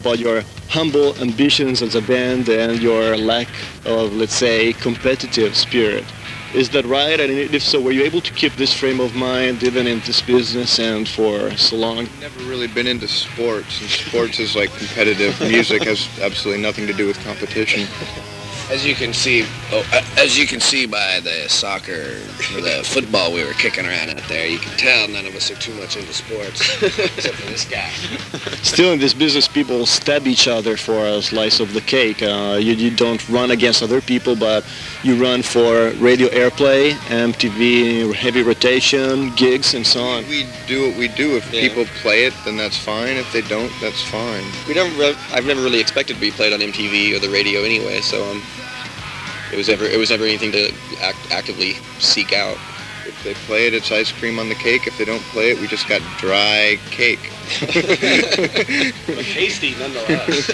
about your humble ambitions as a band and your lack of, let's say, competitive spirit. Is that right? And if so, were you able to keep this frame of mind even in this business and for so long? Never really been into sports, and sports is like competitive. Music has absolutely nothing to do with competition. As you can see, by the soccer, or the football we were kicking around out there, you can tell none of us are too much into sports, except for this guy. Still in this business, people stab each other for a slice of the cake. You don't run against other people, but you run for radio airplay, MTV, heavy rotation, gigs, and so on. We do what we do. If people play it, then that's fine. If they don't, that's fine. I've never really expected to be played on MTV or the radio anyway, so it was never anything to actively seek out. If they play it, it's ice cream on the cake. If they don't play it, we just got dry cake. But tasty nonetheless.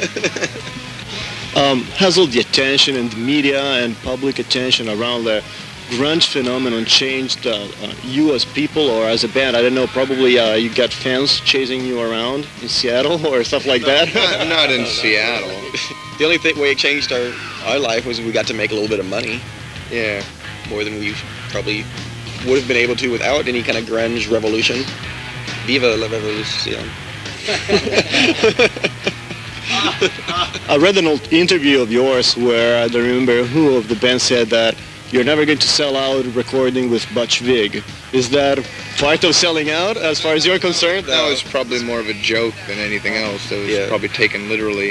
Has all the attention and the media and public attention around the grunge phenomenon changed you as people or as a band? I don't know, probably you got fans chasing you around in Seattle or stuff like that? Not in Seattle. The only way it changed our life was we got to make a little bit of money. Yeah. More than we probably would have been able to without any kind of grunge revolution. Viva la revolution. I read an old interview of yours where I don't remember who of the band said that you're never going to sell out recording with Butch Vig. Is that part of selling out as far as you're concerned? That was probably more of a joke than anything else. That was probably taken literally.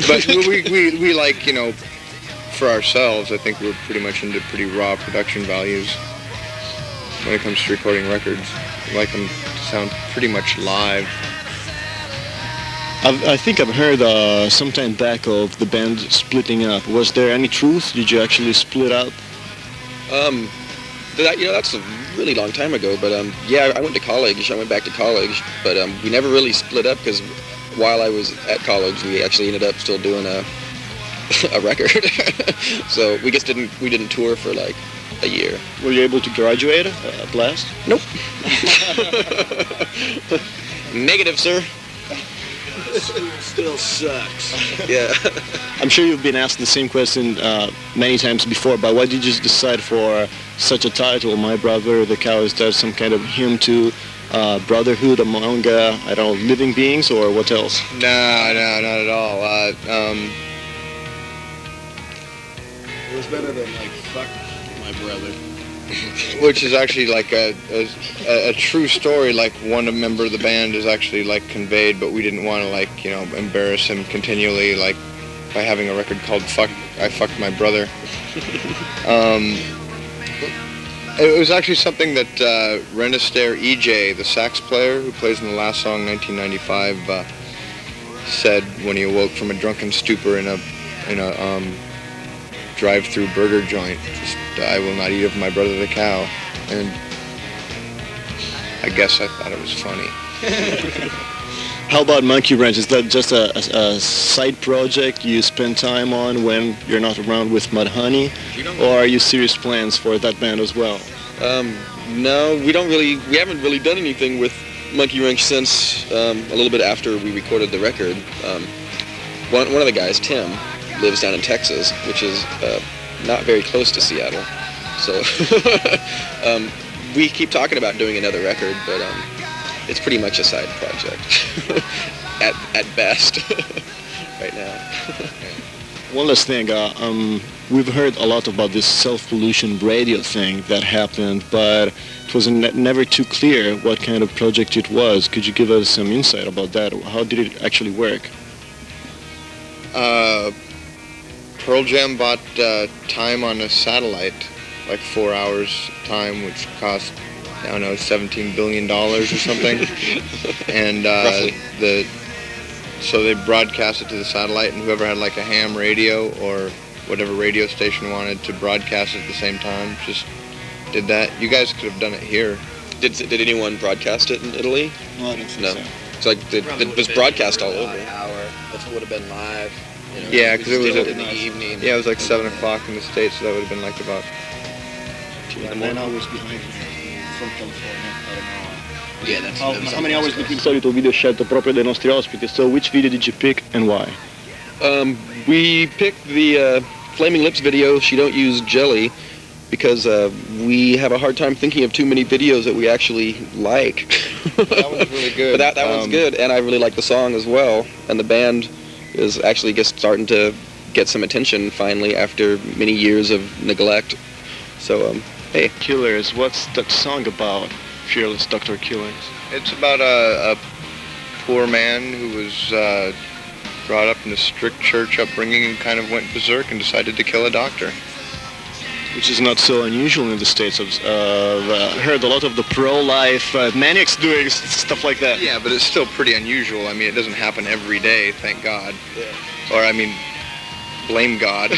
But we like, for ourselves, I think we're pretty much into pretty raw production values when it comes to recording records. We like them to sound pretty much live. I think I've heard sometime back of the band splitting up. Was there any truth? Did you actually split up? That's a really long time ago, but I went to college. I went back to college, but we never really split up because while I was at college, we actually ended up still doing a record. So we didn't tour for like a year. Were you able to graduate at last? Nope. Negative, sir. School still sucks. Yeah. I'm sure you've been asked the same question many times before, but why did you decide for such a title, My Brother, the Cow? Is that some kind of hymn to brotherhood among, living beings, or what else? No, not at all. It was better than, fuck my brother. Which is actually like a true story. Like one member of the band is actually conveyed, but we didn't want to embarrass him continually by having a record called I Fucked My Brother. It was actually something that Renister EJ, the sax player who plays in the last song, 1995, said when he awoke from a drunken stupor in a drive-through burger joint. I will not eat of my brother the cow. And I guess I thought it was funny. How about Monkey Wrench? Is that just a side project you spend time on when you're not around with Mudhoney? Or are you serious plans for that band as well? No, we haven't really done anything with Monkey Wrench since a little bit after we recorded the record. One of the guys, Tim, lives down in Texas, which is not very close to Seattle. So we keep talking about doing another record, but it's pretty much a side project at best right now. One last thing, we've heard a lot about this self-pollution radio thing that happened, but it was never too clear what kind of project it was. Could you give us some insight about that? How did it actually work? Pearl Jam bought time on a satellite, 4 hours time, which cost, $17 billion or something. And so they broadcast it to the satellite, and whoever had a ham radio or whatever radio station wanted to broadcast it at the same time just did that. You guys could have done it here. Did anyone broadcast it in Italy? No, I don't think No. so. It's it was broadcast all over. Hour. If it would have been live. Yeah, because it was in the evening. Yeah, it was 7 o'clock in the States, so that would have been about 9 hours behind. from California. I don't know. Yeah, How many hours between solito video scelto proprio dai nostri ospiti? So which video did you pick and why? We picked the Flaming Lips video, She Don't Use Jelly, because we have a hard time thinking of too many videos that we actually like. That one's really good. But that one's good, and I really like the song as well. And the band is actually just starting to get some attention finally after many years of neglect. So, hey. Killers, what's that song about? Fearless Dr. Killers. It's about a poor man who was brought up in a strict church upbringing and kind of went berserk and decided to kill a doctor. Which is not so unusual in the States. I've heard a lot of the pro-life maniacs doing stuff like that. Yeah, but it's still pretty unusual. I mean, it doesn't happen every day, thank God. Yeah. Or, I mean, blame God.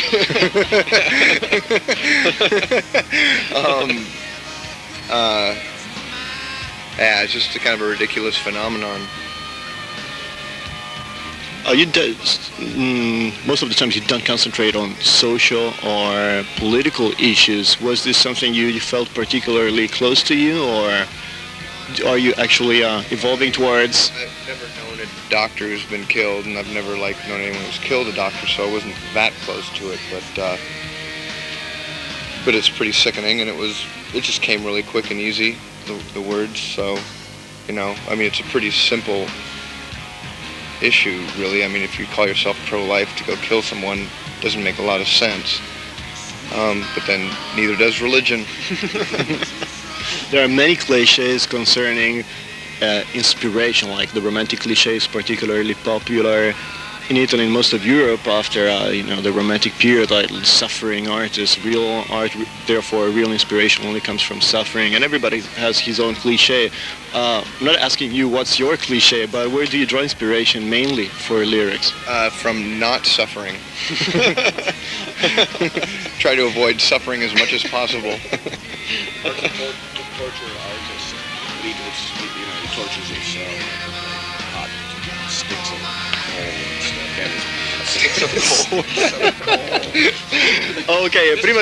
Yeah, it's just a kind of a ridiculous phenomenon. Most of the times you don't concentrate on social or political issues. Was this something you felt particularly close to you, or are you actually evolving towards? I've never known a doctor who's been killed, and I've never known anyone who's killed a doctor, so I wasn't that close to it. But it's pretty sickening, and it just came really quick and easy. The words, so I mean, it's a pretty simple issue, really. I mean, if you call yourself pro-life to go kill someone, doesn't make a lot of sense. But then neither does religion. There are many cliches concerning inspiration, like the romantic cliché is particularly popular in Italy and most of Europe after the romantic period. Like suffering artists, real art, therefore real inspiration only comes from suffering, and everybody has his own cliché. I'm not asking you what's your cliché, but where do you draw inspiration mainly for lyrics? From not suffering. Try to avoid suffering as much as possible. Torture artists, he tortures himself. Hot sticks and coal and stuff. Ok, prima